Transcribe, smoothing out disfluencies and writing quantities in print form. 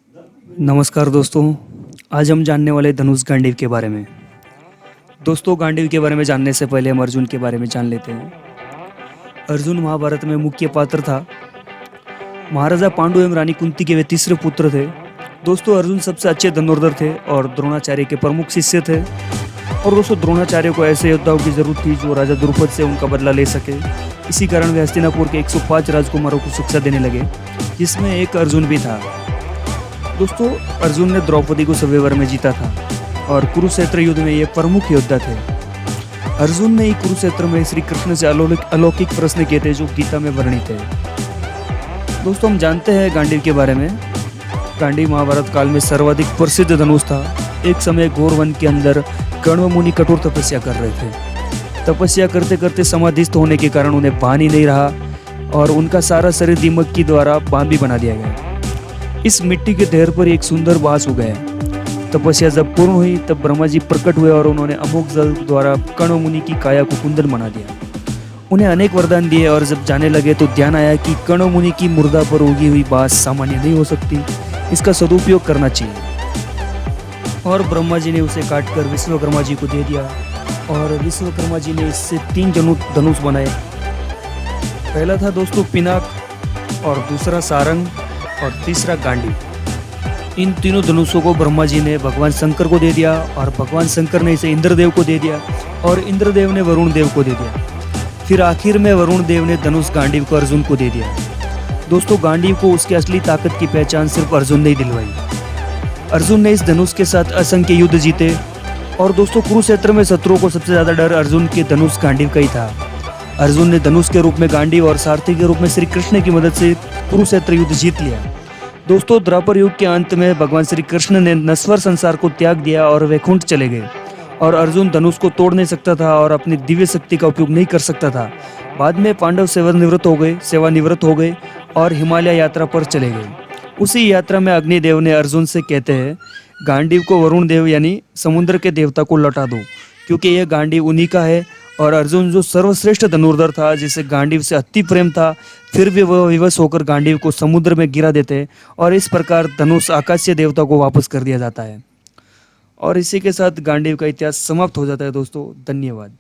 नमस्कार दोस्तों। आज हम जानने वाले धनुष गांडीव के बारे में। दोस्तों, गांडीव के बारे में जानने से पहले हम अर्जुन के बारे में जान लेते हैं। अर्जुन महाभारत में मुख्य पात्र था। महाराजा पांडु एवं रानी कुंती के वे तीसरे पुत्र थे। दोस्तों, अर्जुन सबसे अच्छे धनुर्धर थे और द्रोणाचार्य के प्रमुख शिष्य थे। और दोस्तों, द्रोणाचार्य को ऐसे योद्धाओं की जरूरत थी जो राजा द्रुपद से उनका बदला ले सके। इसी कारण वे हस्तिनापुर के 105 राजकुमारों को शिक्षा देने लगे, जिसमें एक अर्जुन भी था। दोस्तों, अर्जुन ने द्रौपदी को सविवर में जीता था और कुरुक्षेत्र युद्ध में ये प्रमुख योद्धा थे। अर्जुन ने ही कुरुक्षेत्र में श्री कृष्ण से अलौकिक प्रश्न किए थे जो गीता में वर्णित है। दोस्तों, हम जानते हैं गांडीव के बारे में। गांडीव महाभारत काल में सर्वाधिक प्रसिद्ध धनुष था। एक समय घोर वन के अंदर कण्व मुनि कठोर तपस्या कर रहे थे। तपस्या करते करते समाधिस्थ होने के कारण उन्हें भान ही नहीं रहा और उनका सारा शरीर दीमक की द्वारा बांबी बना दिया गया। इस मिट्टी के ढेर पर एक सुंदर बांस उगाया। तपस्या जब पूर्ण हुई तब ब्रह्मा जी प्रकट हुए और उन्होंने अमोघ जल द्वारा कण्व मुनि की काया को कुंदन बना दिया। उन्हें अनेक वरदान दिए और जब जाने लगे तो ध्यान आया कि कण्व मुनि की मुर्दा पर उगी हुई बांस सामान्य नहीं हो सकती, इसका सदुपयोग करना चाहिए। और ब्रह्मा जी ने उसे काटकर विश्वकर्मा जी को दे दिया और विश्वकर्मा जी ने इससे 3 धनुष बनाए। पहला था दोस्तों पिनाक, और दूसरा सारंग, और तीसरा गांडीव। इन तीनों धनुषों को ब्रह्मा जी ने भगवान शंकर को दे दिया और भगवान शंकर ने इसे इंद्रदेव को दे दिया और इंद्रदेव ने वरुण देव को दे दिया। फिर आखिर में वरुण देव ने धनुष गांडीव को अर्जुन को दे दिया। दोस्तों, गांडीव को उसकी असली ताकत की पहचान सिर्फ अर्जुन ने ही दिलवाई। अर्जुन ने इस धनुष के साथ असंख्य युद्ध जीते और दोस्तों, कुरुक्षेत्र में शत्रुओं को सबसे ज्यादा डर अर्जुन के धनुष गांडीव का ही था। अर्जुन ने धनुष के रूप में गांडीव और सारथी के रूप में श्री कृष्ण की मदद से कुरुक्षेत्र युद्ध जीत लिया। दोस्तों, द्वापर युग के अंत में भगवान श्री कृष्ण ने नश्वर संसार को त्याग दिया और वैकुंठ चले गए और अर्जुन धनुष को तोड़ नहीं सकता था और अपनी दिव्य शक्ति का उपयोग नहीं कर सकता था। बाद में पांडव सेवानिवृत्त हो गए और हिमालय यात्रा पर चले गए। उसी यात्रा में अग्निदेव ने अर्जुन से कहते हैं, गांडीव को वरुण देव यानी समुद्र के देवता को लौटा दो, क्योंकि यह गांडीव उन्हीं का है। और अर्जुन जो सर्वश्रेष्ठ धनुर्धर था, जिसे गांडीव से अति प्रेम था, फिर भी वह विवश होकर गांडीव को समुद्र में गिरा देते और इस प्रकार धनुष आकाशीय देवता को वापस कर दिया जाता है। और इसी के साथ गांडीव का इतिहास समाप्त हो जाता है। दोस्तों, धन्यवाद।